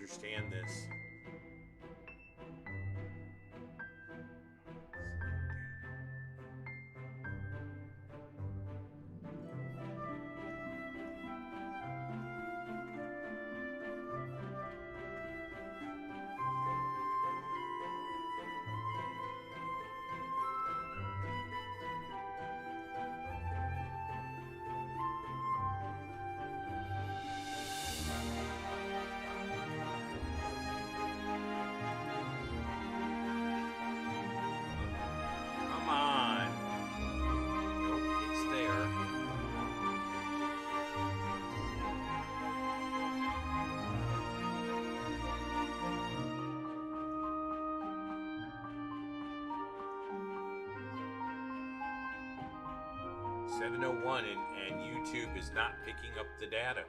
understand this. Come on. Nope, it's there. $7:01 and YouTube is not picking up the data.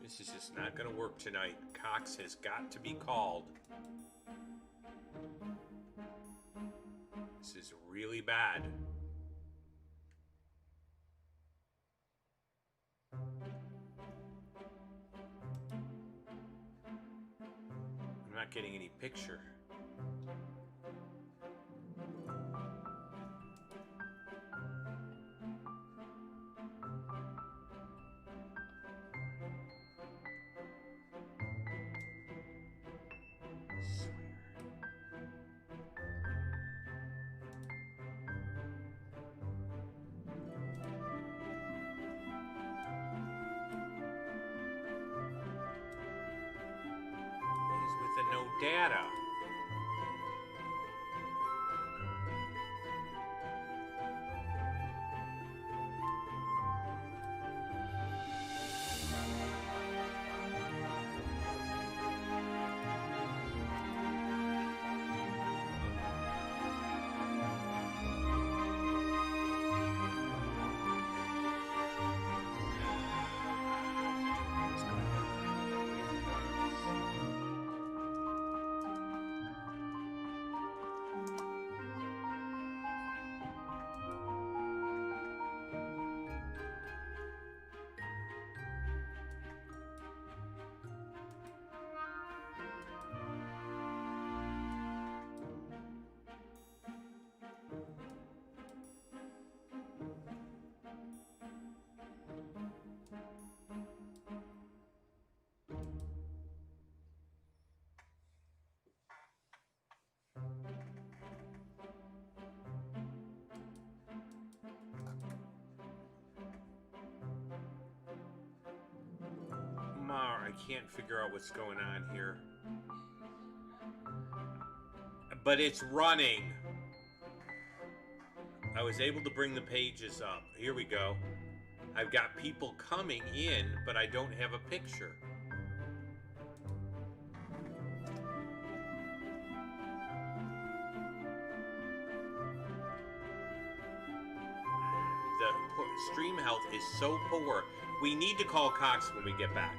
This is just not going to work tonight. Cox has got to be called. This is really bad. I'm not getting any picture. The no data. I can't figure out what's going on here. But it's running. I was able to bring the pages up. Here we go. I've got people coming in, but I don't have a picture. The stream health is so poor. We need to call Cox when we get back.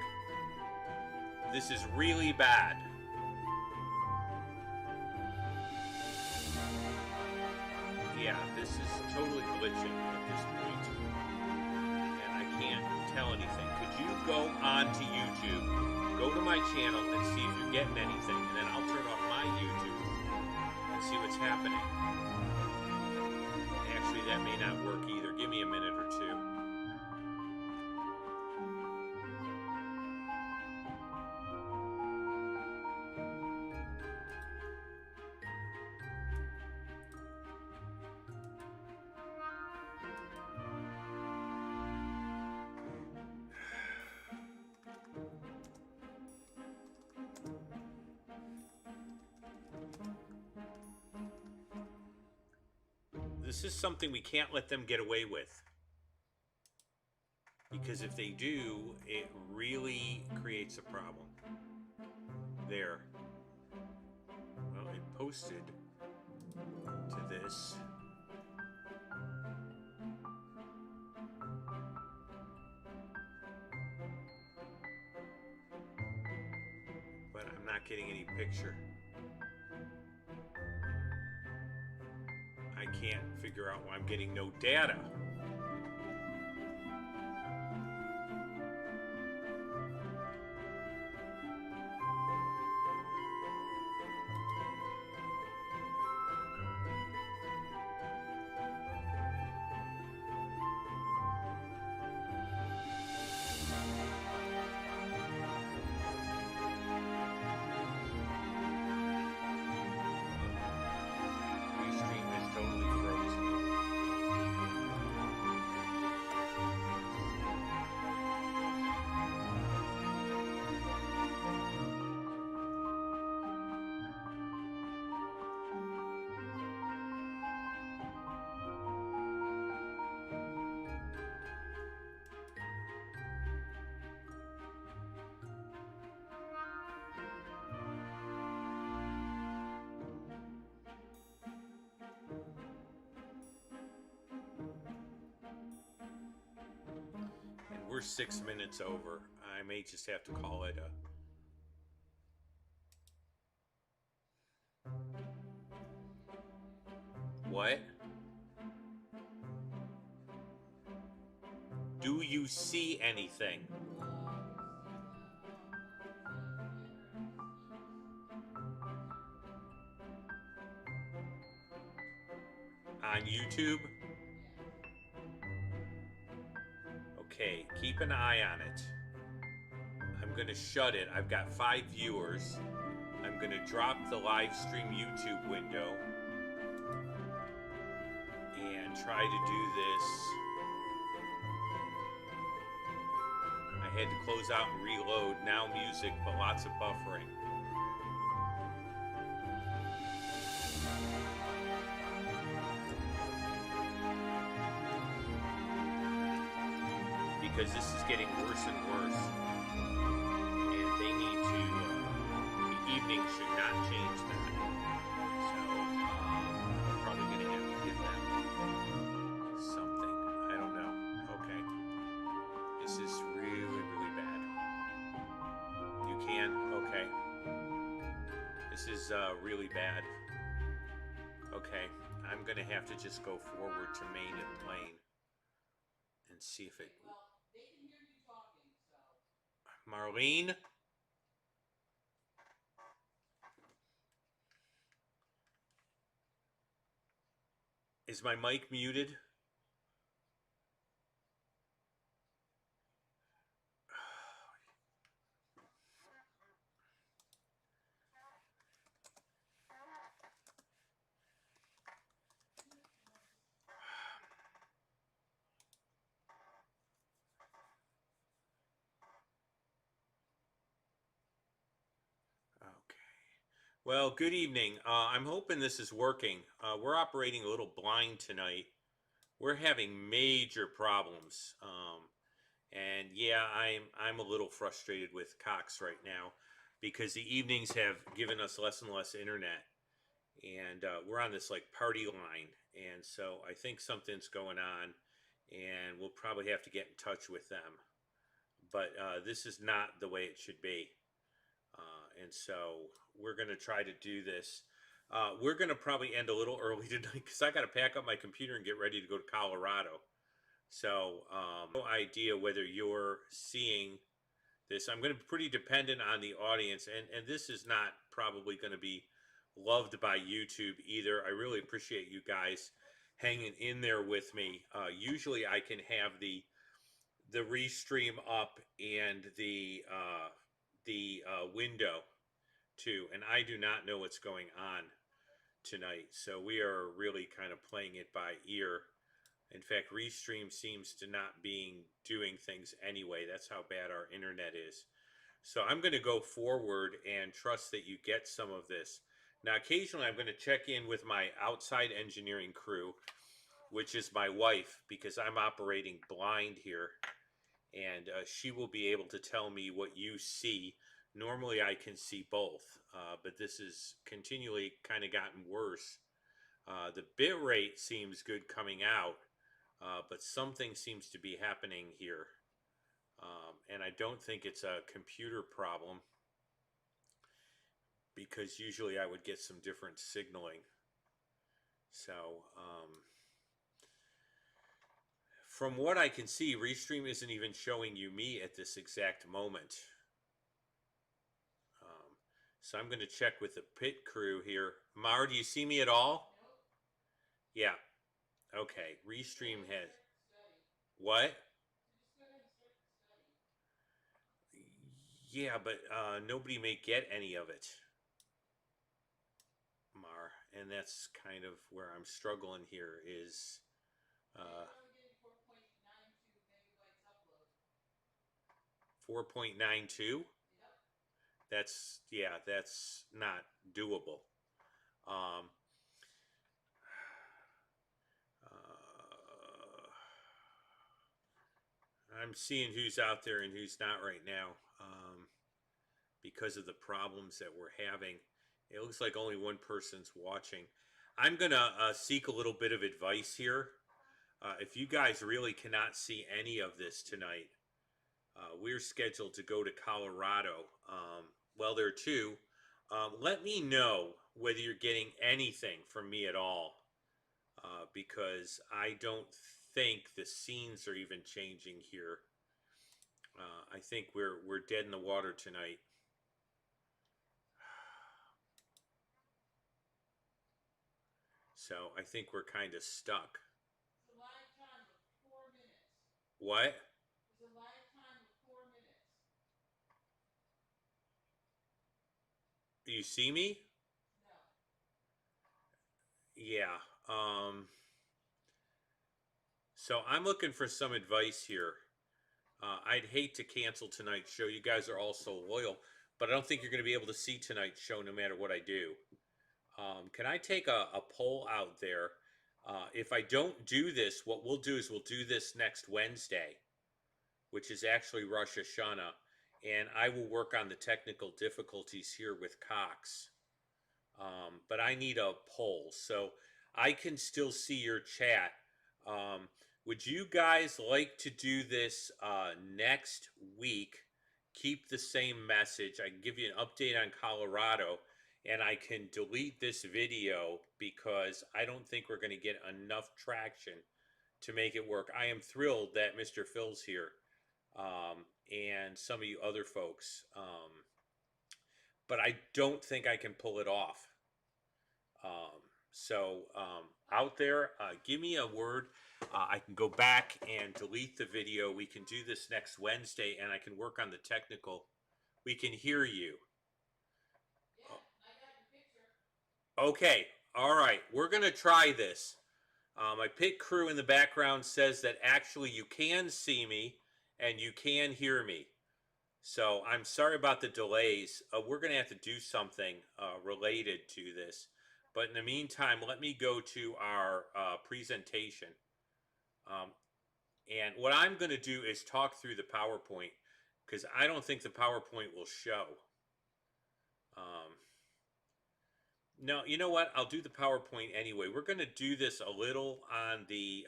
This is really bad. Yeah, this is totally glitching at this point. And I can't tell anything. Could you go on to YouTube, go to my channel and see if you're getting anything, and then I'll turn off my YouTube and see what's happening. Actually, that may not work either. Give me a minute or two. This is something we can't let them get away with. Because if they do, it really creates a problem. There. Well, it posted to this. But I'm not getting any picture. I can't figure out why I'm getting no data. Restream is totally frozen. And we're 6 minutes over. I may just have to call it a... What? Do you see anything? On YouTube? Okay, keep an eye on it. I'm going to shut it. I've got 5 viewers. I'm going to drop the live stream YouTube window and try to do this. I had to close out and reload. Now music, but lots of buffering. Because this is getting worse and worse. And they need to, the evening should not change that. So, I'm probably going to have to give them something. I don't know. Okay. This is really, really bad. You can? Okay. This is really bad. Okay. I'm going to have to just go forward to main and plane and see if it... Marlene? Is my mic muted? Well, good evening. I'm hoping this is working. We're operating a little blind tonight. We're having major problems. And yeah, I'm a little frustrated with Cox right now because the evenings have given us less and less internet. And we're on this like party line. And so I think something's going on and we'll probably have to get in touch with them. But this is not the way it should be. And so we're going to try to do this. We're going to probably end a little early tonight because I got to pack up my computer and get ready to go to Colorado. So no idea whether you're seeing this. I'm going to be pretty dependent on the audience. And this is not probably going to be loved by YouTube either. I really appreciate you guys hanging in there with me. Usually I can have the restream up and the window too, and I do not know what's going on tonight, so we are really kind of playing it by ear. In fact, Restream seems to not being doing things anyway. That's how bad our internet is. So I'm going to go forward and trust that you get some of this. Now, occasionally I'm going to check in with my outside engineering crew, which is my wife, because I'm operating blind here, and she will be able to tell me what you see. Normally I can see both, but this has continually kind of gotten worse. The bit rate seems good coming out, but something seems to be happening here. And I don't think it's a computer problem, because usually I would get some different signaling. So, from what I can see, Restream isn't even showing you me at this exact moment. So I'm going to check with the pit crew here. Mar, do you see me at all? Nope. Yeah. Okay. Restream has... What? Just go ahead and start the study. Yeah, but nobody may get any of it, Mar. And that's kind of where I'm struggling here is... You're only getting 4.92 megabytes upload. 4.92? Yep. That's not doable. Um, I'm seeing who's out there and who's not right now because of the problems that we're having. It looks like only one person's watching. I'm going to seek a little bit of advice here. If you guys really cannot see any of this tonight, we're scheduled to go to Colorado. Well, there are two. Let me know whether you're getting anything from me at all, because I don't think the scenes are even changing here. I think we're dead in the water tonight. So I think we're kind of stuck. It's a live time of 4 minutes. What? It's a live time of 4 minutes. Do you see me? No. Yeah. So I'm looking for some advice here. I'd hate to cancel tonight's show. You guys are all so loyal, but I don't think you're going to be able to see tonight's show no matter what I do. Can I take a poll out there? If I don't do this, what we'll do is we'll do this next Wednesday, which is actually Rosh Hashanah, and I will work on the technical difficulties here with Cox. But I need a poll, so I can still see your chat. Would you guys like to do this next week? Keep the same message. I can give you an update on Colorado, and I can delete this video because I don't think we're going to get enough traction to make it work. I am thrilled that Mr. Phil's here, and some of you other folks, but I don't think I can pull it off. Out there, give me a word. I can go back and delete the video. We can do this next Wednesday, and I can work on the technical. We can hear you. Yeah, I got your picture. Okay, all right. We're going to try this. My pit crew in the background says that actually you can see me and you can hear me. So I'm sorry about the delays. We're going to have to do something related to this. But in the meantime, let me go to our presentation. And what I'm going to do is talk through the PowerPoint because I don't think the PowerPoint will show. No, you know what? I'll do the PowerPoint anyway. We're going to do this a little on the...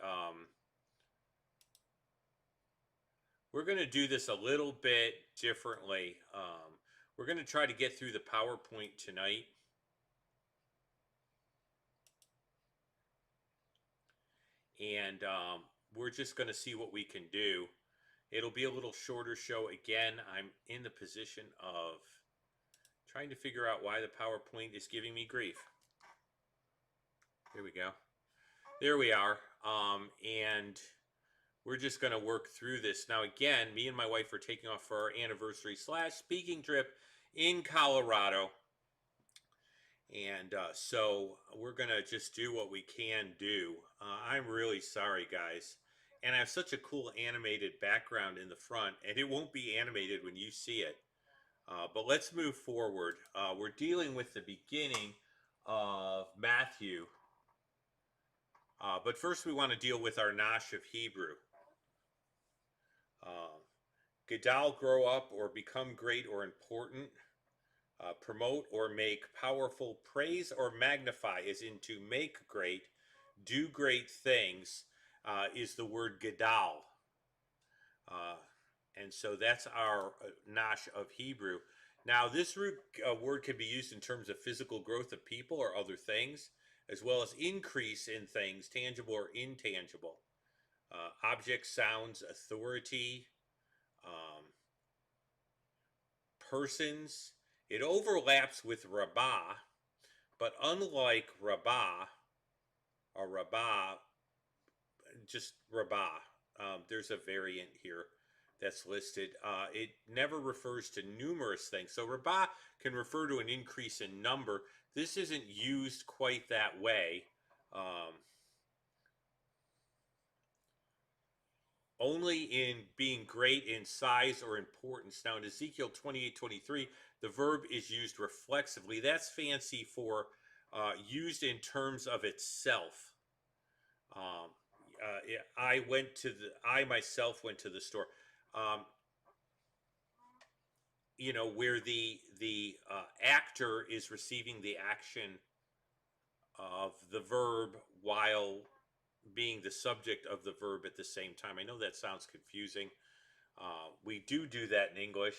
we're going to do this a little bit differently. We're going to try to get through the PowerPoint tonight. And we're just going to see what we can do. It'll be a little shorter show. Again, I'm in the position of trying to figure out why the PowerPoint is giving me grief. Here we go. There we are. And we're just going to work through this. Now, again, me and my wife are taking off for our anniversary / speaking trip in Colorado. And so we're going to just do what we can do. I'm really sorry, guys. And I have such a cool animated background in the front, and it won't be animated when you see it. But let's move forward. We're dealing with the beginning of Matthew. But first we want to deal with our Nash of Hebrew. Gadal, grow up or become great or important. Promote or make powerful, praise or magnify is into make great, do great things, is the word gadal. And so that's our Nash of Hebrew. Now, this root word can be used in terms of physical growth of people or other things. as well as increase in things, tangible or intangible. Object, sounds, authority, um, persons. It overlaps with rabbah, but unlike rabbah or rabbah, just rabbah, there's a variant here that's listed. It never refers to numerous things. So rabbah can refer to an increase in number. This isn't used quite that way. Only in being great in size or importance. Now in Ezekiel 28:23, the verb is used reflexively. That's fancy for used in terms of itself. Um, I myself went to the store. Um, where the actor is receiving the action of the verb while being the subject of the verb at the same time. I know that sounds confusing. We do that in English,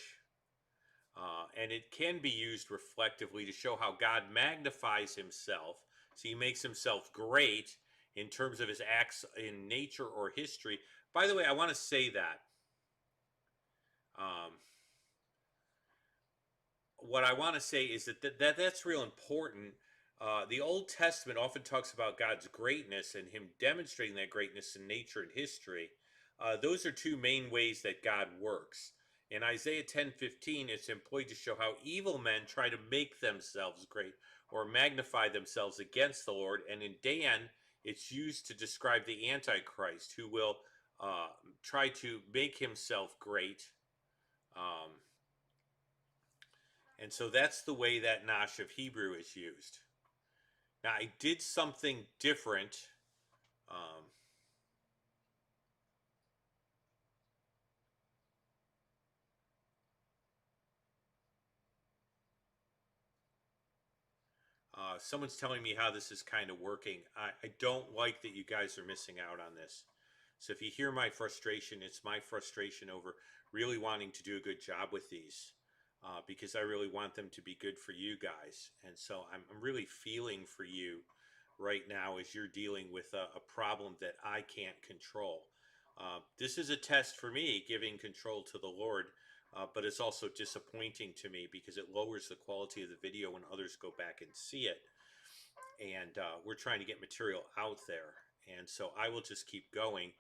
and it can be used reflectively to show how God magnifies himself. So he makes himself great in terms of his acts in nature or history. By the way, I want to say that. What I want to say is that's real important. The Old Testament often talks about God's greatness and him demonstrating that greatness in nature and history. Those are two main ways that God works. In Isaiah 10:15, it's employed to show how evil men try to make themselves great or magnify themselves against the Lord. And in Dan, it's used to describe the Antichrist who will try to make himself great. And so that's the way that Nash of Hebrew is used. Now, I did something different. Someone's telling me how this is kind of working. I don't like that you guys are missing out on this. So if you hear my frustration, it's my frustration over really wanting to do a good job with these. Because I really want them to be good for you guys. And so I'm really feeling for you right now as you're dealing with a problem that I can't control. This is a test for me, giving control to the Lord, but it's also disappointing to me because it lowers the quality of the video when others go back and see it. And we're trying to get material out there. And so I will just keep going,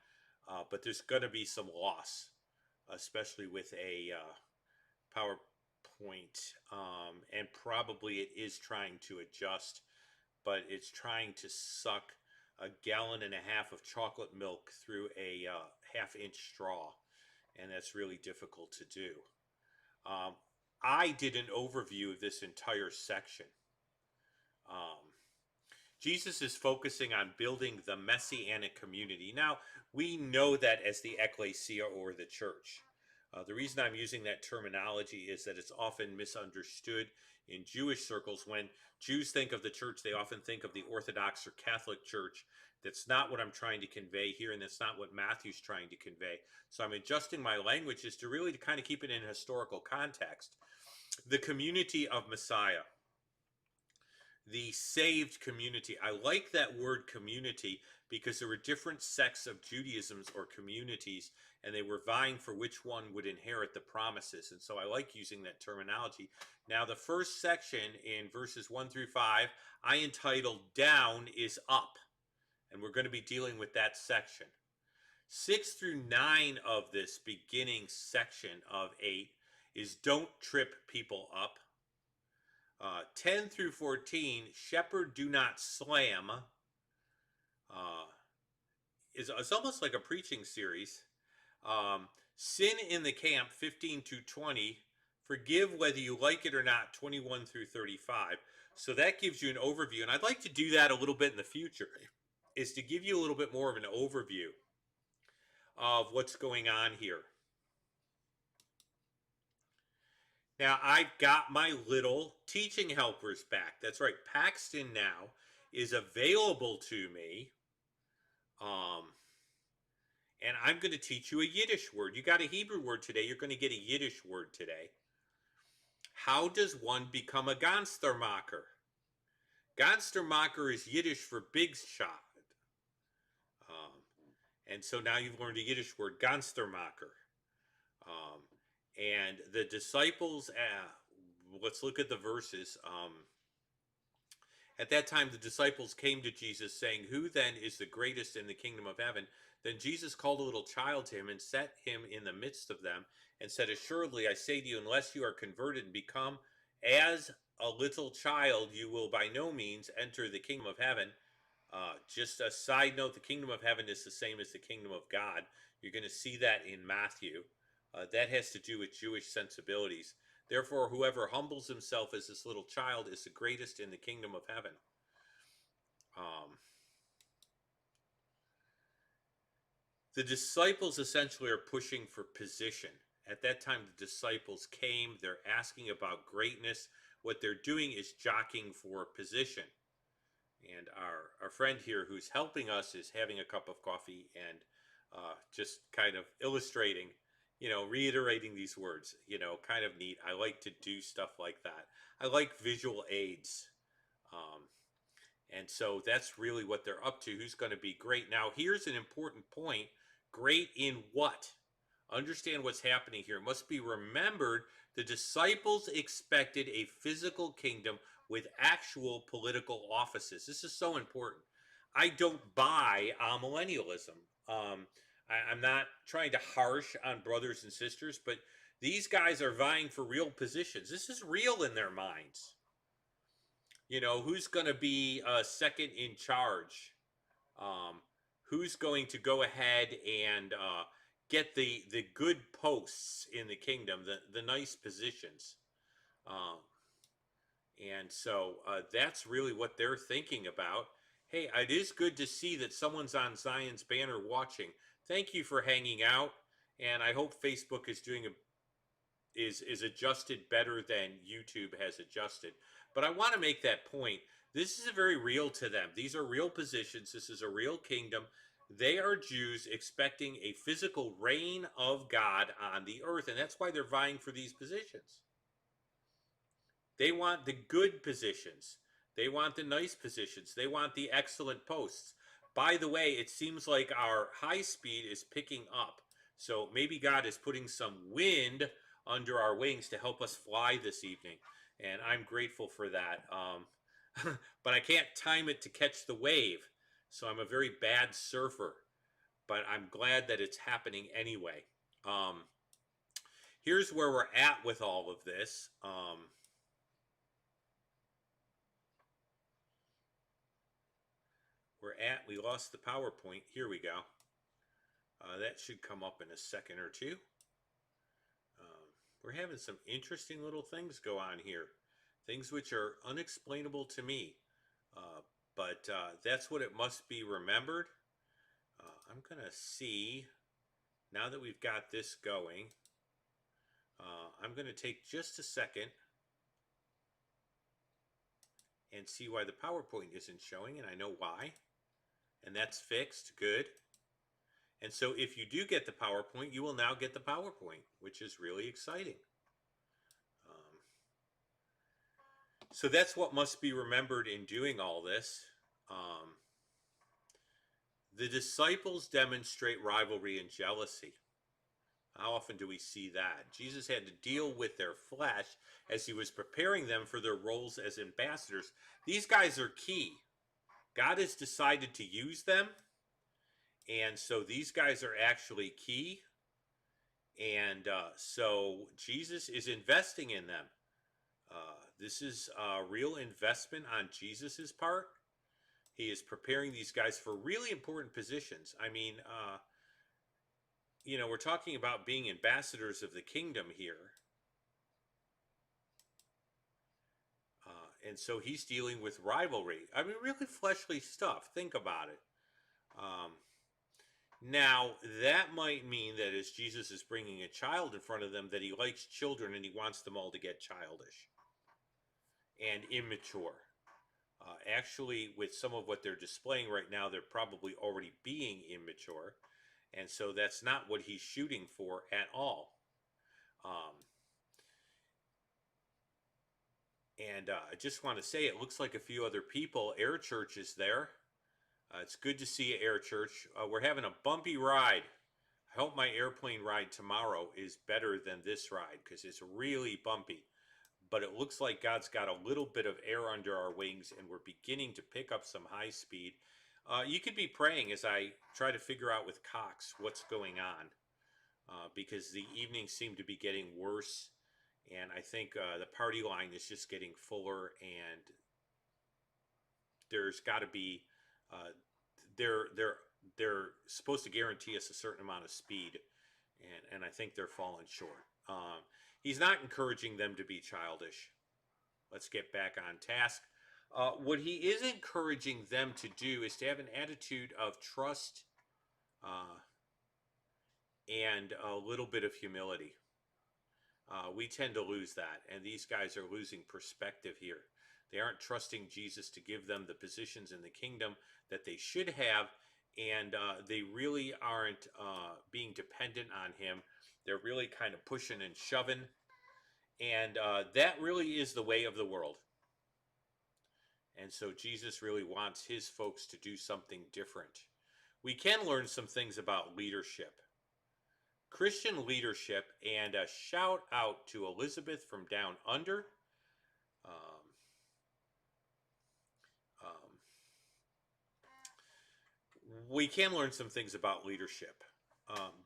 but there's going to be some loss, especially with a PowerPoint, and probably it is trying to adjust, but it's trying to suck a gallon and a half of chocolate milk through a half-inch straw, and that's really difficult to do. I did an overview of this entire section. Jesus is focusing on building the messianic community. Now, we know that as the ecclesia or the church. The reason I'm using that terminology is that it's often misunderstood in Jewish circles. When Jews think of the church, they often think of the Orthodox or Catholic Church. That's not what I'm trying to convey here, and that's not what Matthew's trying to convey. So I'm adjusting my language to really kind of keep it in historical context. The community of Messiah. The saved community. I like that word community because there were different sects of Judaisms or communities, and they were vying for which one would inherit the promises. And so I like using that terminology. Now, the first section in verses 1 through 5, I entitled Down is Up. And we're going to be dealing with that section. 6 through 9 of this beginning section of 8 is Don't Trip People Up. 10 through 14, Shepherd Do Not Slam. It's almost like a preaching series. Sin in the Camp, 15 to 20. Forgive whether you like it or not, 21 through 35. So that gives you an overview. And I'd like to do that a little bit in the future, is to give you a little bit more of an overview of what's going on here. Now, I've got my little teaching helpers back. That's right. Paxton now is available to me. And I'm going to teach you a Yiddish word. You got a Hebrew word today. You're going to get a Yiddish word today. How does one become a Ganstermacher? Ganstermacher is Yiddish for big shot. And so now you've learned a Yiddish word, Ganstermacher. And the disciples, let's look at the verses. At that time, the disciples came to Jesus, saying, "Who then is the greatest in the kingdom of heaven?" Then Jesus called a little child to him and set him in the midst of them and said, "Assuredly, I say to you, unless you are converted and become as a little child, you will by no means enter the kingdom of heaven." Just a side note, the kingdom of heaven is the same as the kingdom of God. You're going to see that in Matthew. That has to do with Jewish sensibilities. Therefore, whoever humbles himself as this little child is the greatest in the kingdom of heaven. The disciples essentially are pushing for position. At that time, the disciples came. They're asking about greatness. What they're doing is jockeying for position. And our friend here who's helping us is having a cup of coffee and just kind of illustrating, reiterating these words, kind of neat. I like to do stuff like that. I like visual aids. And so that's really what they're up to. Who's going to be great? Now, here's an important point. Great in what? Understand what's happening here. It must be remembered the disciples expected a physical kingdom with actual political offices. This is so important. I don't buy amillennialism. I'm not trying to harsh on brothers and sisters, but these guys are vying for real positions. This is real in their minds. Who's going to be second in charge? Who's going to go ahead and get the good posts in the kingdom, the nice positions? And so that's really what they're thinking about. Hey, it is good to see that someone's on Zion's banner watching. Thank you for hanging out, and I hope Facebook is doing is adjusted better than YouTube has adjusted. But I want to make that point. This is very real to them. These are real positions. This is a real kingdom. They are Jews expecting a physical reign of God on the earth, and that's why they're vying for these positions. They want the good positions. They want the nice positions. They want the excellent posts. By the way, it seems like our high speed is picking up. So maybe God is putting some wind under our wings to help us fly this evening. And I'm grateful for that. But I can't time it to catch the wave. So I'm a very bad surfer. But I'm glad that it's happening anyway. Here's where we're at with all of this. We lost the PowerPoint. Here we go. That should come up in a second or two. We're having some interesting little things go on here. Things which are unexplainable to me. But that's what it must be remembered. I'm going to see, now that we've got this going, I'm going to take just a second and see why the PowerPoint isn't showing, and I know why. And that's fixed. Good. And so if you do get the PowerPoint, you will now get the PowerPoint, which is really exciting. So that's what must be remembered in doing all this. The disciples demonstrate rivalry and jealousy. How often do we see that? Jesus had to deal with their flesh as he was preparing them for their roles as ambassadors. These guys are key. God has decided to use them. And so these guys are actually key. And so Jesus is investing in them. This is a real investment on Jesus's part. He is preparing these guys for really important positions. I mean, we're talking about being ambassadors of the kingdom here. And so he's dealing with rivalry. I mean, really fleshly stuff. Think about it. Now, that might mean that as Jesus is bringing a child in front of them, that he likes children and he wants them all to get childish and immature. Actually, with some of what they're displaying right now, they're probably already being immature. And so that's not what he's shooting for at all. And I just want to say, it looks like a few other people. Air Church is there. It's good to see you, Air Church. We're having a bumpy ride. I hope my airplane ride tomorrow is better than this ride because it's really bumpy. But it looks like God's got a little bit of air under our wings and we're beginning to pick up some high speed. You could be praying as I try to figure out with Cox what's going on because the evenings seem to be getting worse. And I think the party line is just getting fuller, and there's got to be they're supposed to guarantee us a certain amount of speed, and I think they're falling short. He's not encouraging them to be childish. Let's get back on task. What he is encouraging them to do is to have an attitude of trust and a little bit of humility. We tend to lose that, and these guys are losing perspective here. They aren't trusting Jesus to give them the positions in the kingdom that they should have, and they really aren't being dependent on him. They're really kind of pushing and shoving, and that really is the way of the world. And so Jesus really wants his folks to do something different. We can learn some things about leadership. Christian leadership, and a shout out to Elizabeth from down under. We can learn some things about leadership.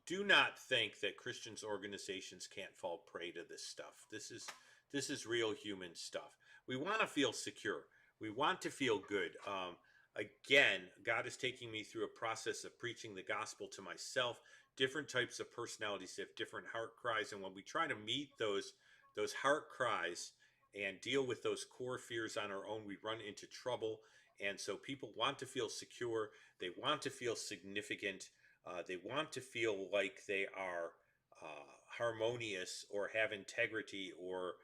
Do not think that Christians organizations can't fall prey to this stuff. This is real human stuff. We want to feel secure. We want to feel good. Again, God is taking me through a process of preaching the gospel to myself. Different types of personalities have different heart cries, and when we try to meet those heart cries and deal with those core fears on our own, we run into trouble. And so people want to feel secure. They want to feel significant. They want to feel like they are harmonious or have integrity or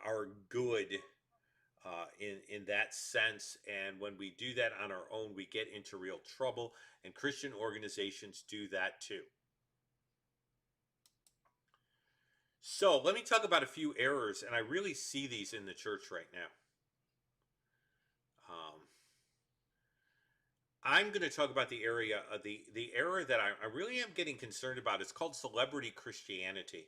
are good in that sense. And when we do that on our own, we get into real trouble. And Christian organizations do that too. So let me talk about a few errors, and I really see these in the church right now. I'm going to talk about the area of the error that I really am getting concerned about. It's called celebrity Christianity.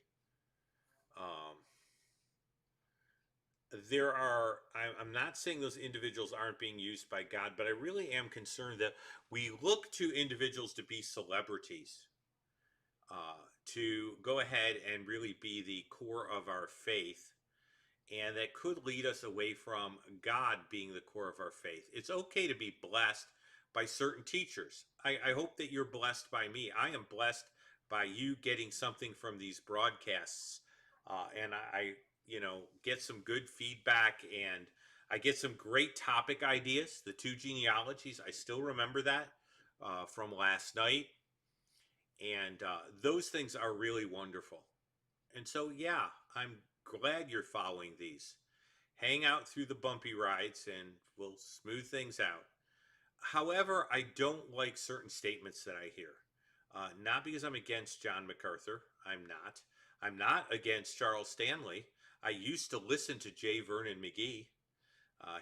I'm not saying those individuals aren't being used by God, but I really am concerned that we look to individuals to be celebrities, to go ahead and really be the core of our faith. And that could lead us away from God being the core of our faith. It's okay to be blessed by certain teachers. I hope that you're blessed by me. I am blessed by you getting something from these broadcasts. And I get some good feedback, and I get some great topic ideas. The 2 genealogies, I still remember that from last night. And those things are really wonderful. And so, yeah, I'm glad you're following these. Hang out through the bumpy rides and we'll smooth things out. However, I don't like certain statements that I hear. Not because I'm against John MacArthur. I'm not. I'm not against Charles Stanley. I used to listen to J. Vernon McGee.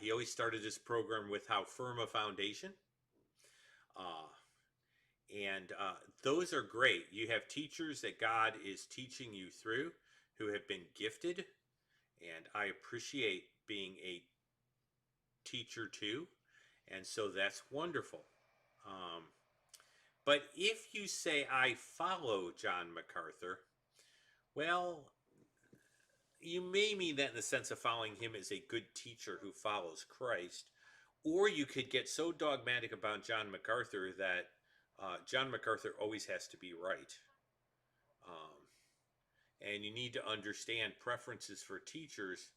He always started his program with how firm a foundation. And those are great. You have teachers that God is teaching you through who have been gifted, and I appreciate being a teacher too, and so that's wonderful. But if you say I follow John MacArthur, well, you may mean that in the sense of following him as a good teacher who follows Christ, or you could get so dogmatic about John MacArthur that John MacArthur always has to be right. And you need to understand preferences for teachers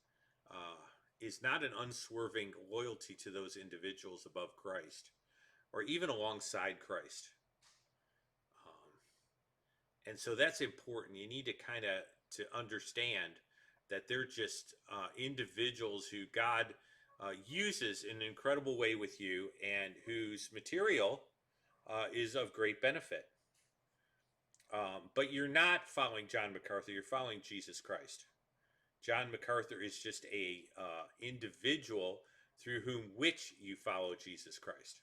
is not an unswerving loyalty to those individuals above Christ or even alongside Christ. And so that's important. You need to kind of to understand that they're just individuals who God uses in an incredible way with you, and whose material is of great benefit. But you're not following John MacArthur, you're following Jesus Christ. John MacArthur is just a individual through which you follow Jesus Christ.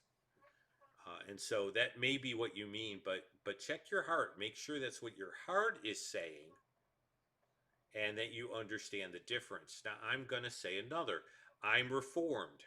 And so that may be what you mean, but check your heart. Make sure that's what your heart is saying, and that you understand the difference. Now, I'm going to say another. I'm Reformed.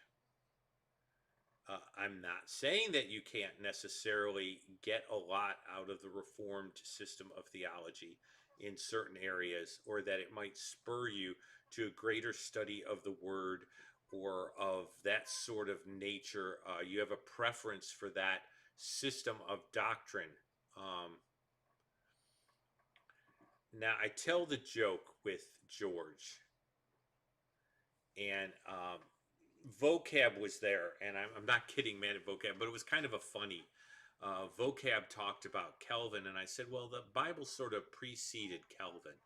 I'm not saying that you can't necessarily get a lot out of the Reformed system of theology in certain areas, or that it might spur you to a greater study of the Word or of that sort of nature. You have a preference for that system of doctrine. Now, I tell the joke with George, and vocab was there, and I'm not kidding, man, at vocab, but it was kind of a funny. Vocab talked about Calvin, and I said, well, the Bible sort of preceded Calvin,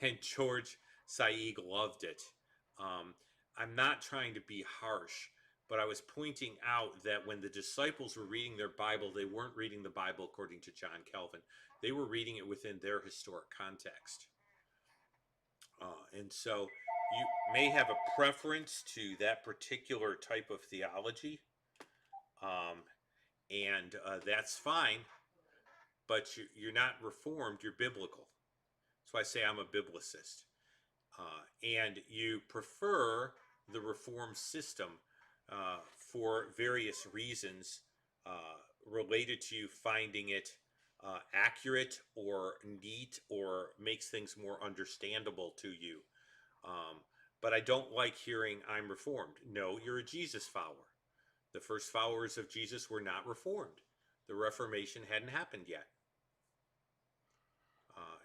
and George Saig loved it. I'm not trying to be harsh, but I was pointing out that when the disciples were reading their Bible, they weren't reading the Bible according to John Calvin. They were reading it within their historic context. And so you may have a preference to that particular type of theology, and that's fine, but you're not Reformed, you're biblical. That's why I say I'm a biblicist. And you prefer the Reformed system for various reasons related to you finding it accurate or neat or makes things more understandable to you. But I don't like hearing I'm Reformed. No, you're a Jesus follower. The first followers of Jesus were not Reformed. The Reformation hadn't happened yet.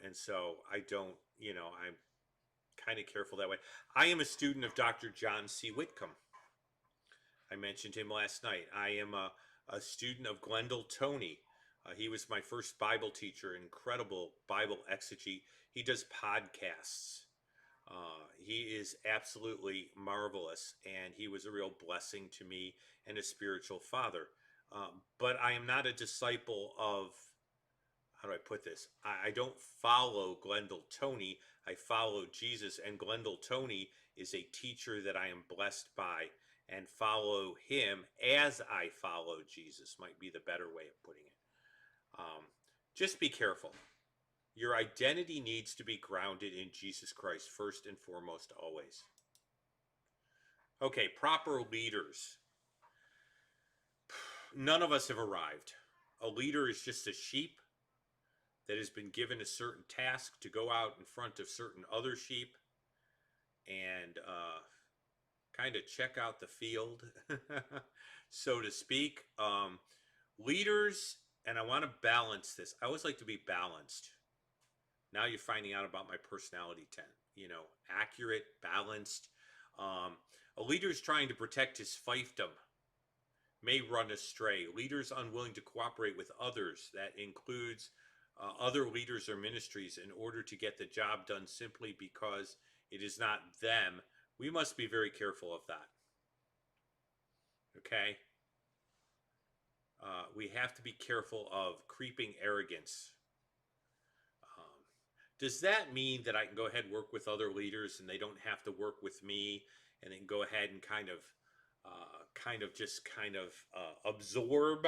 And so I don't, I'm kind of careful that way. I am a student of Dr. John C. Whitcomb. I mentioned him last night. I am a student of Glendale Toney. He was my first Bible teacher, incredible Bible exegete. He does podcasts. He is absolutely marvelous, and he was a real blessing to me and a spiritual father. But I am not a disciple of, how do I put this? I don't follow Glendale Toney. I follow Jesus, and Glendale Toney is a teacher that I am blessed by, and follow him as I follow Jesus, might be the better way of putting it. Just be careful. Your identity needs to be grounded in Jesus Christ first and foremost, always. Okay, proper leaders. None of us have arrived. A leader is just a sheep that has been given a certain task to go out in front of certain other sheep and kind of check out the field, so to speak. Leaders, and I want to balance this. I always like to be balanced. Now you're finding out about my personality 10. Accurate, balanced. A leader is trying to protect his fiefdom may run astray. Leaders unwilling to cooperate with others. That includes other leaders or ministries in order to get the job done simply because it is not them. We must be very careful of that. Okay? We have to be careful of creeping arrogance. Does that mean that I can go ahead and work with other leaders and they don't have to work with me, and then go ahead and kind of absorb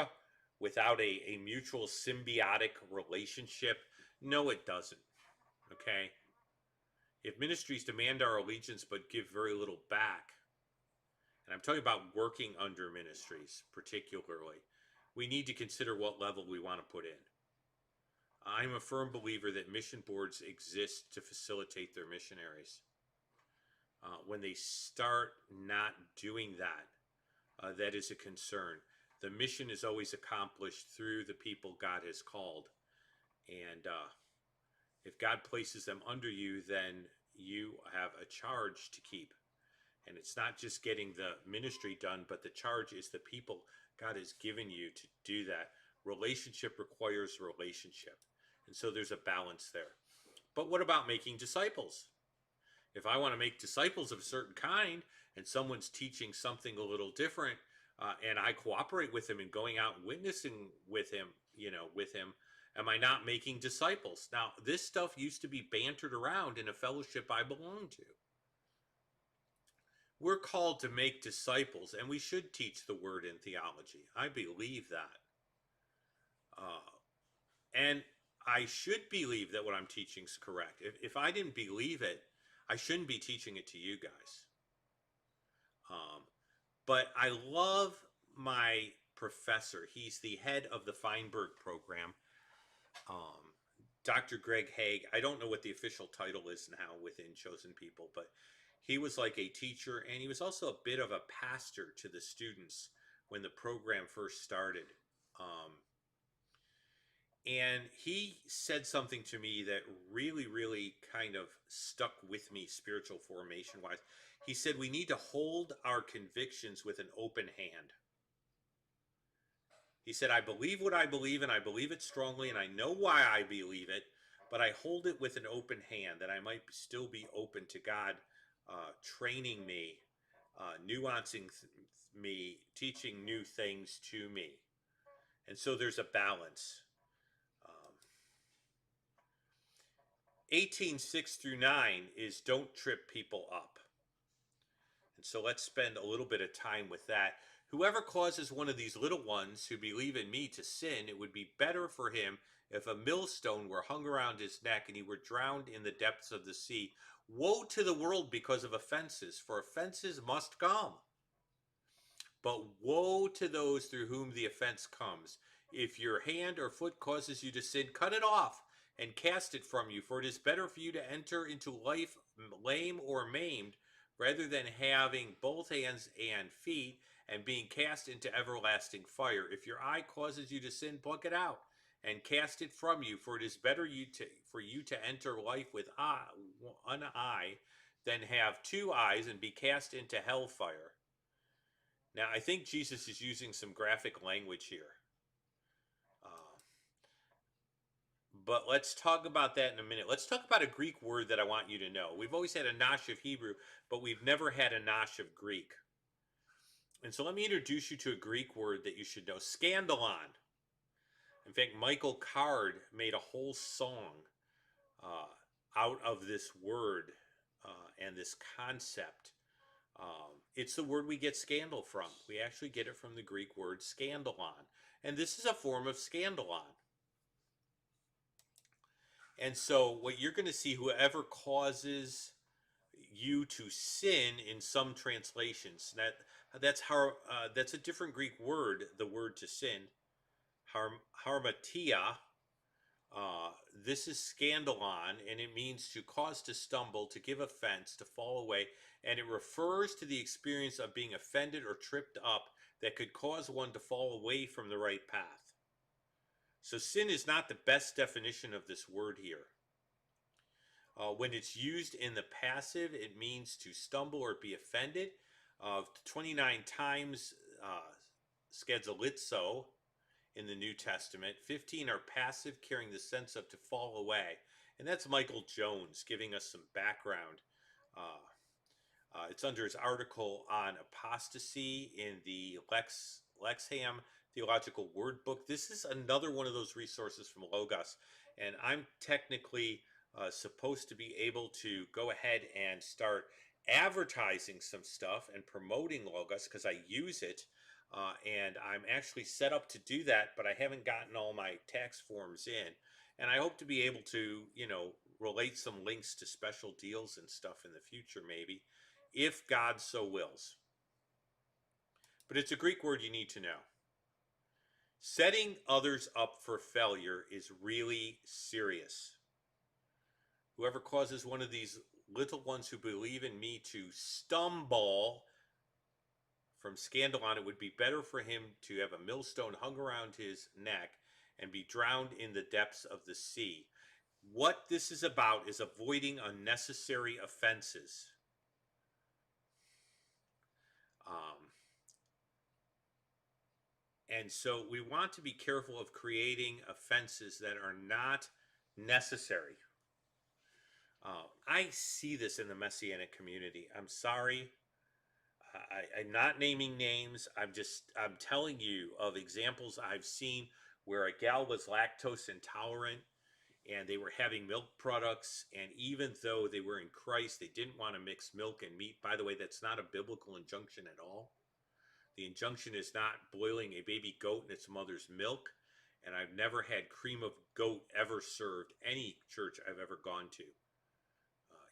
without a mutual symbiotic relationship? No, it doesn't. Okay? If ministries demand our allegiance but give very little back, and I'm talking about working under ministries particularly, we need to consider what level we want to put in. I'm a firm believer that mission boards exist to facilitate their missionaries. When they start not doing that, that is a concern. The mission is always accomplished through the people God has called. And if God places them under you, then you have a charge to keep. And it's not just getting the ministry done, but the charge is the people God has given you to do that. Relationship requires relationship. And so there's a balance there. But what about making disciples? If I want to make disciples of a certain kind, and someone's teaching something a little different, and I cooperate with him in going out and witnessing with him, am I not making disciples? Now, this stuff used to be bantered around in a fellowship I belonged to. We're called to make disciples, and we should teach the word in theology. I believe that. And I should believe that what I'm teaching is correct. If I didn't believe it, I shouldn't be teaching it to you guys. But I love my professor. He's the head of the Feinberg program, Dr. Greg Haig. I don't know what the official title is now within Chosen People, but he was like a teacher, and he was also a bit of a pastor to the students when the program first started. And he said something to me that really, really kind of stuck with me spiritual formation wise. He said, we need to hold our convictions with an open hand. He said, I believe what I believe, and I believe it strongly, and I know why I believe it, but I hold it with an open hand, that I might still be open to God training me, nuancing me, teaching new things to me. And so there's a balance. 18:6 through 9 is don't trip people up. And so let's spend a little bit of time with that. Whoever causes one of these little ones who believe in me to sin, it would be better for him if a millstone were hung around his neck and he were drowned in the depths of the sea. Woe to the world because of offenses, for offenses must come. But woe to those through whom the offense comes. If your hand or foot causes you to sin, cut it off and cast it from you, for it is better for you to enter into life lame or maimed, rather than having both hands and feet and being cast into everlasting fire. If your eye causes you to sin, pluck it out and cast it from you, for it is better for you to enter life with one eye than have two eyes and be cast into hellfire. Now, I think Jesus is using some graphic language here. But let's talk about that in a minute. Let's talk about a Greek word that I want you to know. We've always had a nosh of Hebrew, but we've never had a nosh of Greek. And so let me introduce you to a Greek word that you should know, scandalon. In fact, Michael Card made a whole song out of this word and this concept. It's the word we get scandal from. We actually get it from the Greek word scandalon. And this is a form of scandalon. And so what you're going to see, whoever causes you to sin in some translations, that's a different Greek word, the word to sin, harmatia. This is scandalon, and it means to cause to stumble, to give offense, to fall away, and it refers to the experience of being offended or tripped up that could cause one to fall away from the right path. So sin is not the best definition of this word here. When it's used in the passive, it means to stumble or be offended. 29 times skedzalizo in the New Testament. 15 are passive, carrying the sense of to fall away. And that's Michael Jones giving us some background. It's under his article on apostasy in the Lexham Theological Word Book. This is another one of those resources from Logos. And I'm technically supposed to be able to go ahead and start advertising some stuff and promoting Logos because I use it. And I'm actually set up to do that, but I haven't gotten all my tax forms in. And I hope to be able to, relate some links to special deals and stuff in the future, maybe, if God so wills. But it's a Greek word you need to know. Setting others up for failure is really serious. Whoever causes one of these little ones who believe in me to stumble, from scandalon, it would be better for him to have a millstone hung around his neck and be drowned in the depths of the sea. What this is about is avoiding unnecessary offenses. And so we want to be careful of creating offenses that are not necessary. I see this in the Messianic community. I'm sorry. I'm not naming names. I'm telling you of examples I've seen where a gal was lactose intolerant and they were having milk products, and even though they were in Christ, they didn't want to mix milk and meat. By the way, that's not a biblical injunction at all. The injunction is not boiling a baby goat in its mother's milk, and I've never had cream of goat ever served any church I've ever gone to.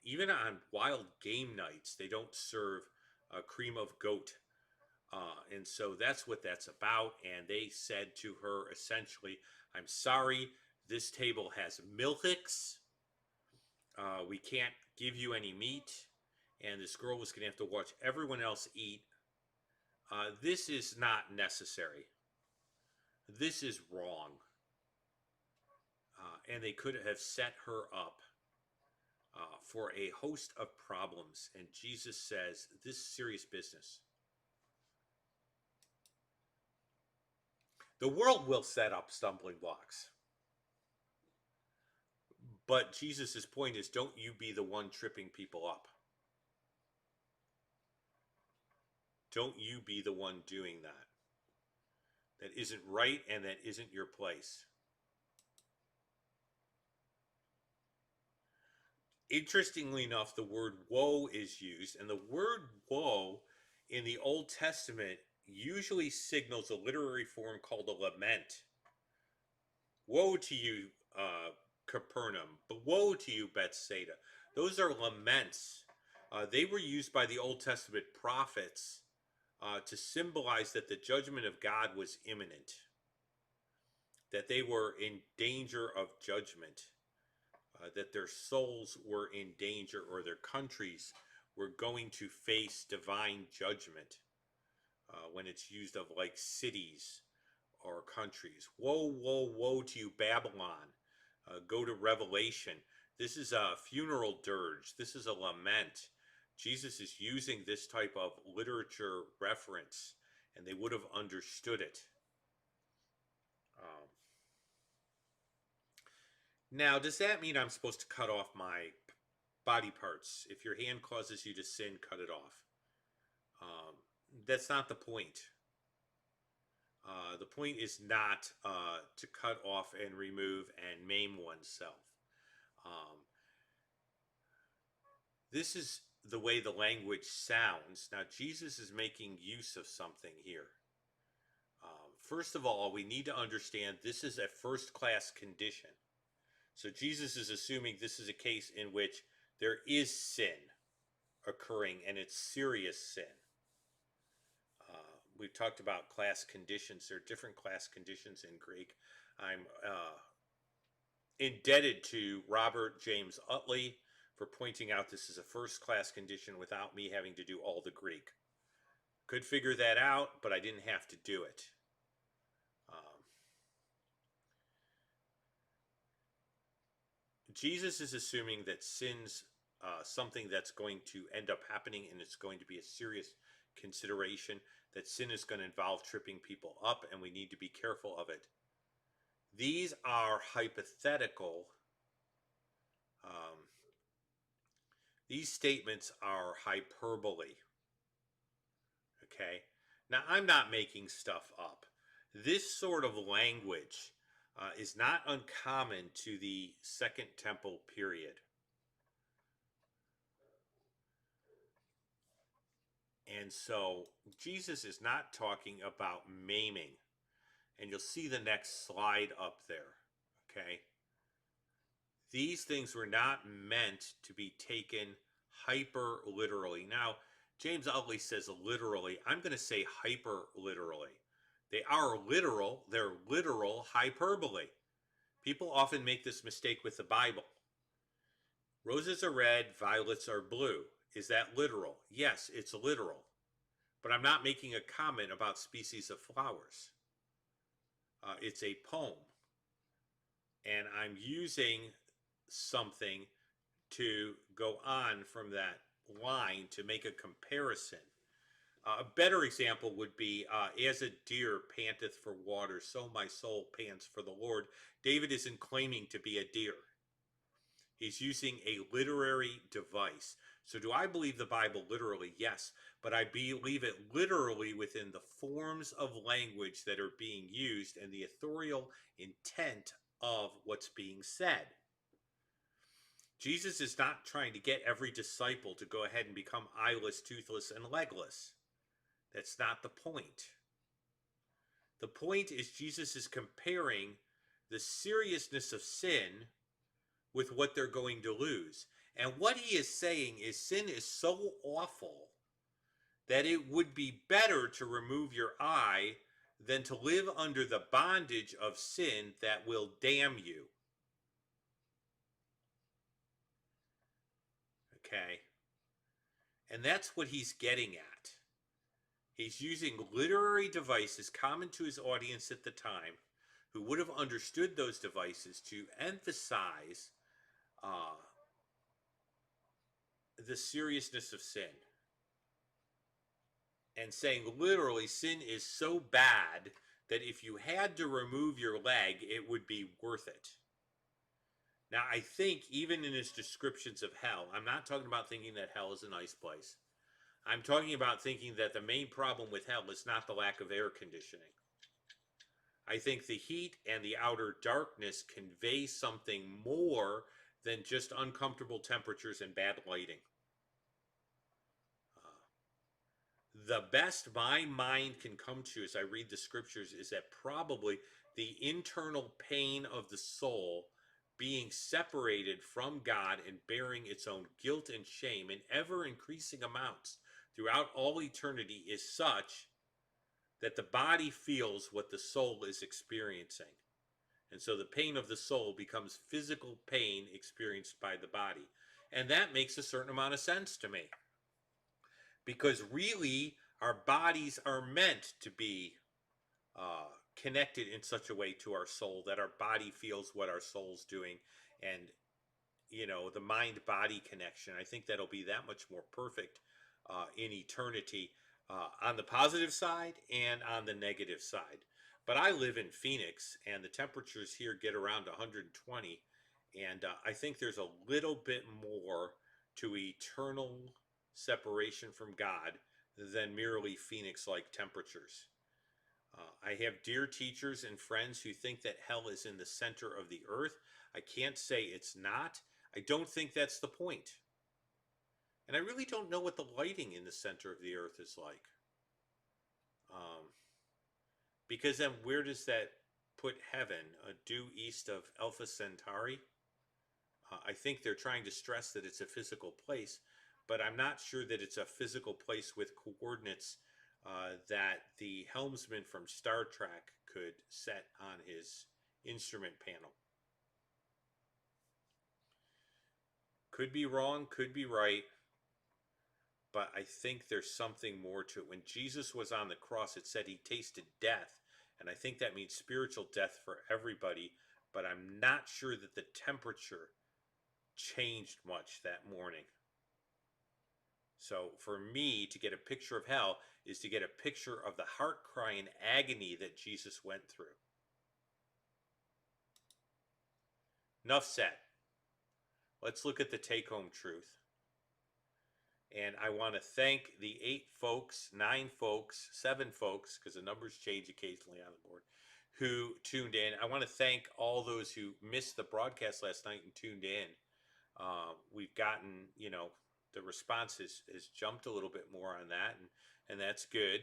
Even on wild game nights, they don't serve cream of goat. And so that's what that's about. And they said to her essentially, I'm sorry, this table has milkix. We can't give you any meat. And this girl was going to have to watch everyone else eat. This is not necessary. This is wrong. And they could have set her up for a host of problems. And Jesus says, this is serious business. The world will set up stumbling blocks. But Jesus' point is, don't you be the one tripping people up. Don't you be the one doing that. That isn't right, and that isn't your place. Interestingly enough, the word woe is used, and the word woe in the Old Testament usually signals a literary form called a lament. Woe to you, Capernaum, but woe to you, Bethsaida. Those are laments. They were used by the Old Testament prophets to symbolize that the judgment of God was imminent, that they were in danger of judgment, that their souls were in danger, or their countries were going to face divine judgment when it's used of like cities or countries. Woe, woe, woe to you, Babylon. Go to Revelation. This is a funeral dirge. This is a lament. Jesus is using this type of literature reference, and they would have understood it. Now, does that mean I'm supposed to cut off my body parts? If your hand causes you to sin, cut it off. That's not the point. The point is not to cut off and remove and maim oneself. This is the way the language sounds. Now, Jesus is making use of something here. First of all, we need to understand this is a first-class condition. So Jesus is assuming this is a case in which there is sin occurring, and it's serious sin. We've talked about class conditions. There are different class conditions in Greek. I'm indebted to Robert James Utley for pointing out this is a first-class condition without me having to do all the Greek. Could figure that out, but I didn't have to do it. Jesus is assuming that sin's something that's going to end up happening, and it's going to be a serious consideration, that sin is going to involve tripping people up, and we need to be careful of it. These are hypothetical. These statements are hyperbole. Okay? Now, I'm not making stuff up. This sort of language is not uncommon to the Second Temple period. And so Jesus is not talking about maiming. And you'll see the next slide up there. Okay? These things were not meant to be taken hyper literally. Now, James Utley says literally. I'm going to say hyper literally. They are literal. They're literal hyperbole. People often make this mistake with the Bible. Roses are red, violets are blue. Is that literal? Yes, it's literal. But I'm not making a comment about species of flowers. It's a poem. And I'm using something to go on from that line to make a comparison. A better example would be, as a deer panteth for water, so my soul pants for the Lord. David isn't claiming to be a deer. He's using a literary device. So do I believe the Bible literally? Yes. But I believe it literally within the forms of language that are being used and the authorial intent of what's being said. Jesus is not trying to get every disciple to go ahead and become eyeless, toothless, and legless. That's not the point. The point is Jesus is comparing the seriousness of sin with what they're going to lose. And what he is saying is sin is so awful that it would be better to remove your eye than to live under the bondage of sin that will damn you. Okay? And that's what he's getting at. He's using literary devices common to his audience at the time, who would have understood those devices to emphasize the seriousness of sin. And saying literally, sin is so bad that if you had to remove your leg, it would be worth it. Now, I think even in his descriptions of hell, I'm not talking about thinking that hell is a nice place. I'm talking about thinking that the main problem with hell is not the lack of air conditioning. I think the heat and the outer darkness convey something more than just uncomfortable temperatures and bad lighting. The best my mind can come to as I read the scriptures is that probably the internal pain of the soul being separated from God and bearing its own guilt and shame in ever increasing amounts throughout all eternity is such that the body feels what the soul is experiencing. And so the pain of the soul becomes physical pain experienced by the body. And that makes a certain amount of sense to me. Because really, our bodies are meant to be connected in such a way to our soul that our body feels what our soul's doing. And, the mind-body connection, I think that'll be that much more perfect in eternity on the positive side and on the negative side. But I live in Phoenix, and the temperatures here get around 120, and I think there's a little bit more to eternal separation from God than merely Phoenix-like temperatures. I have dear teachers and friends who think that hell is in the center of the earth. I can't say it's not. I don't think that's the point. And I really don't know what the lighting in the center of the earth is like. Because then where does that put heaven? Due east of Alpha Centauri? I think they're trying to stress that it's a physical place, but I'm not sure that it's a physical place with coordinates that the helmsman from Star Trek could set on his instrument panel. Could be wrong, could be right, but I think there's something more to it. When Jesus was on the cross, it said he tasted death, and I think that means spiritual death for everybody, but I'm not sure that the temperature changed much that morning. So for me, to get a picture of hell is to get a picture of the heart cry and agony that Jesus went through. Enough said. Let's look at the take-home truth. And I want to thank the 8 folks, 9 folks, 7 folks, because the numbers change occasionally on the board, who tuned in. I want to thank all those who missed the broadcast last night and tuned in. We've gotten, the response has jumped a little bit more on that, and that's good.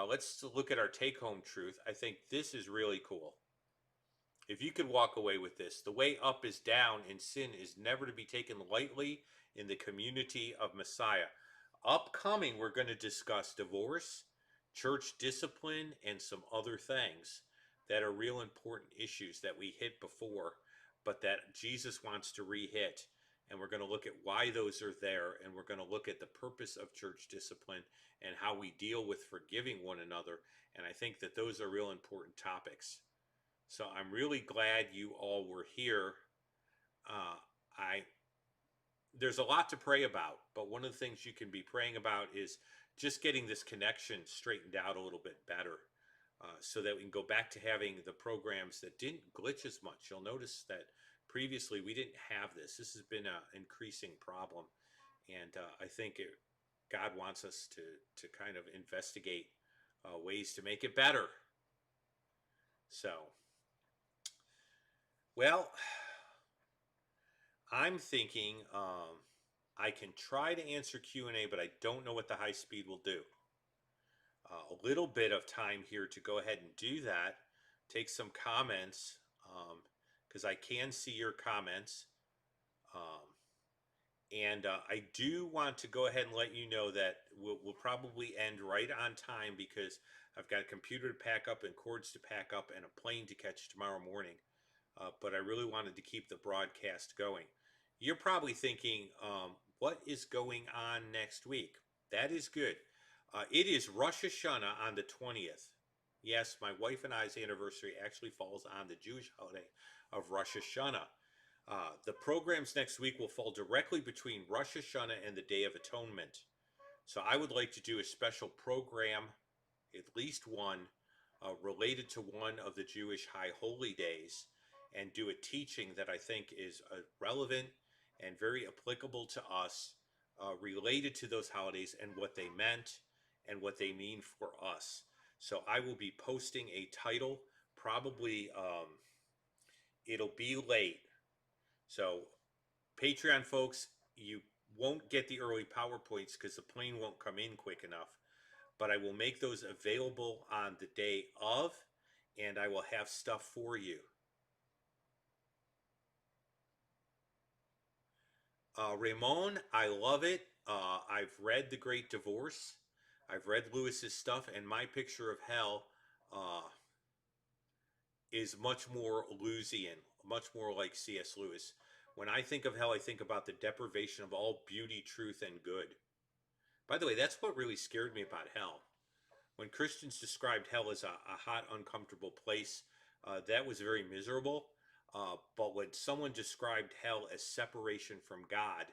Let's look at our take-home truth. I think this is really cool. If you could walk away with this, the way up is down, and sin is never to be taken lightly in the community of Messiah. Upcoming, we're going to discuss divorce, church discipline, and some other things that are real important issues that we hit before, but that Jesus wants to re-hit. And we're going to look at why those are there, and we're going to look at the purpose of church discipline and how we deal with forgiving one another. And I think that those are real important topics. So I'm really glad you all were here. There's a lot to pray about, but one of the things you can be praying about is just getting this connection straightened out a little bit better, so that we can go back to having the programs that didn't glitch as much. You'll notice that previously we didn't have this. This has been an increasing problem, and I think God wants us to kind of investigate ways to make it better. So, well, I'm thinking I can try to answer Q&A, but I don't know what the high speed will do. A little bit of time here to go ahead and do that. Take some comments, because I can see your comments. And I do want to go ahead and let you know that we'll probably end right on time because I've got a computer to pack up and cords to pack up and a plane to catch tomorrow morning. But I really wanted to keep the broadcast going. You're probably thinking, what is going on next week? That is good. It is Rosh Hashanah on the 20th. Yes, my wife and I's anniversary actually falls on the Jewish holiday of Rosh Hashanah. The programs next week will fall directly between Rosh Hashanah and the Day of Atonement. So I would like to do a special program, at least one, related to one of the Jewish high holy days, and do a teaching that I think is relevant and very applicable to us, related to those holidays and what they meant and what they mean for us. So I will be posting a title, probably it'll be late. So Patreon folks, you won't get the early PowerPoints because the plane won't come in quick enough. But I will make those available on the day of, and I will have stuff for you. Ramon, I love it. I've read The Great Divorce. I've read Lewis's stuff, and my picture of hell is much more Lewisian, much more like C.S. Lewis. When I think of hell, I think about the deprivation of all beauty, truth, and good. By the way, that's what really scared me about hell. When Christians described hell as a hot, uncomfortable place, that was very miserable. But when someone described hell as separation from God,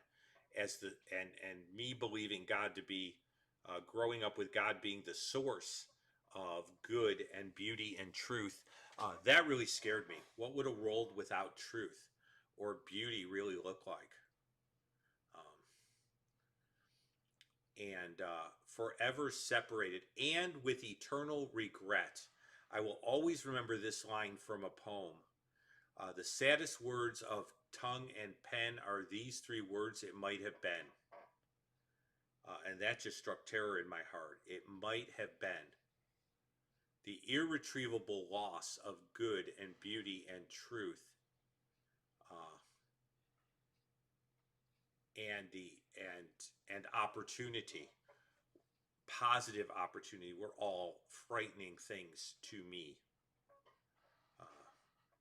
and me believing God to be, growing up with God being the source of good and beauty and truth, that really scared me. What would a world without truth or beauty really look like? And forever separated and with eternal regret. I will always remember this line from a poem. The saddest words of tongue and pen are these three words, it might have been. And that just struck terror in my heart. It might have been. The irretrievable loss of good and beauty and truth, and opportunity, positive opportunity, were all frightening things to me.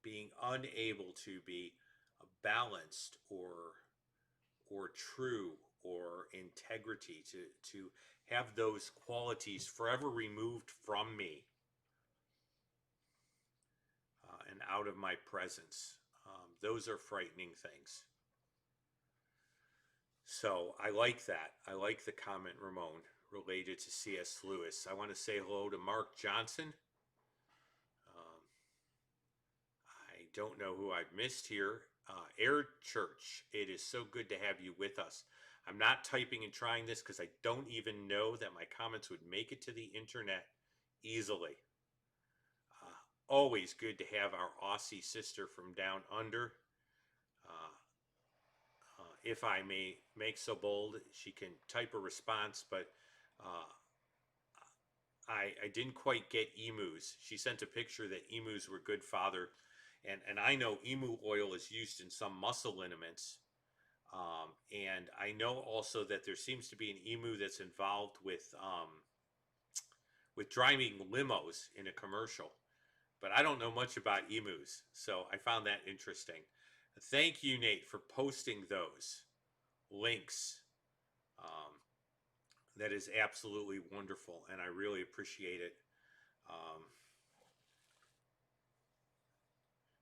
Being unable to be balanced or true or integrity, to have those qualities forever removed from me, and out of my presence. Those are frightening things. So I like that. I like the comment, Ramon, related to C.S. Lewis. I want to say hello to Mark Johnson. I don't know who I've missed here. Air Church, it is so good to have you with us. I'm not typing and trying this because I don't even know that my comments would make it to the internet easily. Always good to have our Aussie sister from down under. If I may make so bold, she can type a response, but I didn't quite get emus. She sent a picture that emus were good fodder. And I know emu oil is used in some muscle liniments. And I know also that there seems to be an emu that's involved with driving limos in a commercial. But I don't know much about emus, so I found that interesting. Thank you, Nate, for posting those links. That is absolutely wonderful, and I really appreciate it.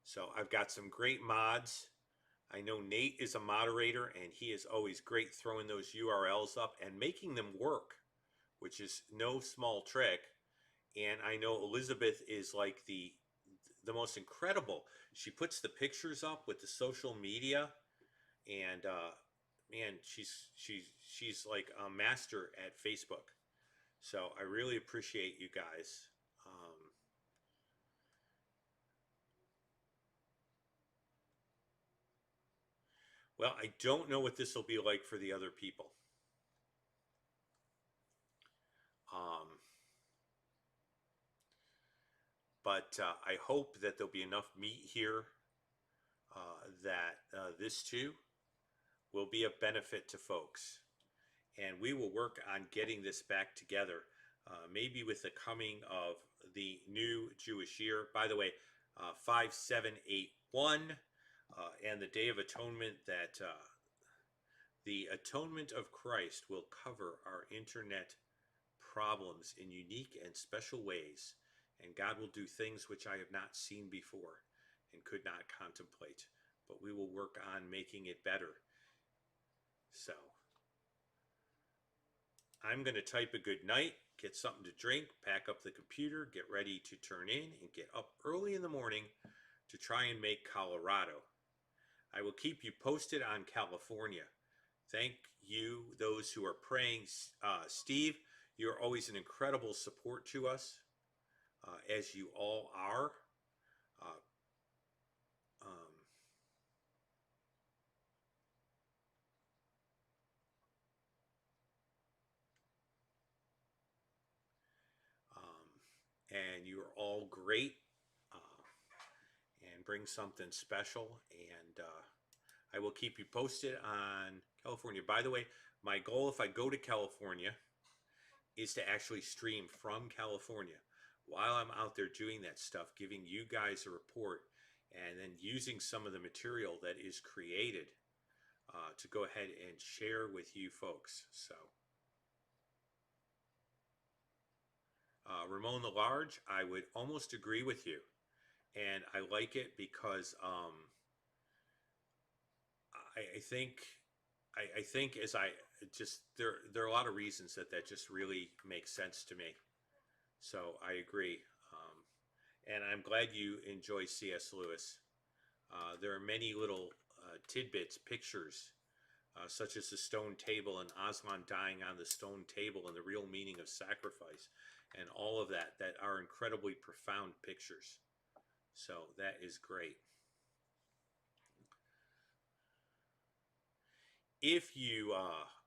So I've got some great mods. I know Nate is a moderator, and he is always great throwing those URLs up and making them work, which is no small trick. And I know Elizabeth is like the most incredible. She puts the pictures up with the social media, and man, she's like a master at Facebook. So I really appreciate you guys. Well, I don't know what this will be like for the other people. But I hope that there'll be enough meat here that this too will be a benefit to folks. And we will work on getting this back together, maybe with the coming of the new Jewish year. By the way, 5781 and the Day of Atonement, that the atonement of Christ will cover our internet problems in unique and special ways, and God will do things which I have not seen before and could not contemplate, but we will work on making it better. So I'm going to type a good night, get something to drink, pack up the computer, get ready to turn in, and get up early in the morning to try and make Colorado. I will keep you posted on California. Thank you, those who are praying. Steve, you're always an incredible support to us, as you all are. Uh, um, and you're all great, and bring something special. And I will keep you posted on California. By the way, my goal, if I go to California, is to actually stream from California while I'm out there doing that stuff, giving you guys a report, and then using some of the material that is created to go ahead and share with you folks. So, Ramon the Large, I would almost agree with you. And I like it because I think I think as I just there are a lot of reasons that just really makes sense to me. So I agree, and I'm glad you enjoy C.S. Lewis. There are many little tidbits, pictures, such as the stone table and Aslan dying on the stone table and the real meaning of sacrifice, and all of that are incredibly profound pictures. So that is great. If you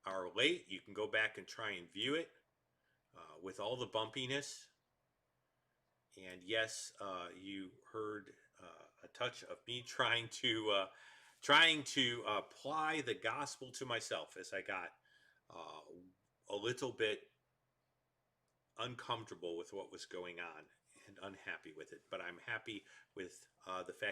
are late, you can go back and try and view it with all the bumpiness. And yes, you heard a touch of me trying to apply the gospel to myself as I got a little bit uncomfortable with what was going on and unhappy with it. But I'm happy with the fact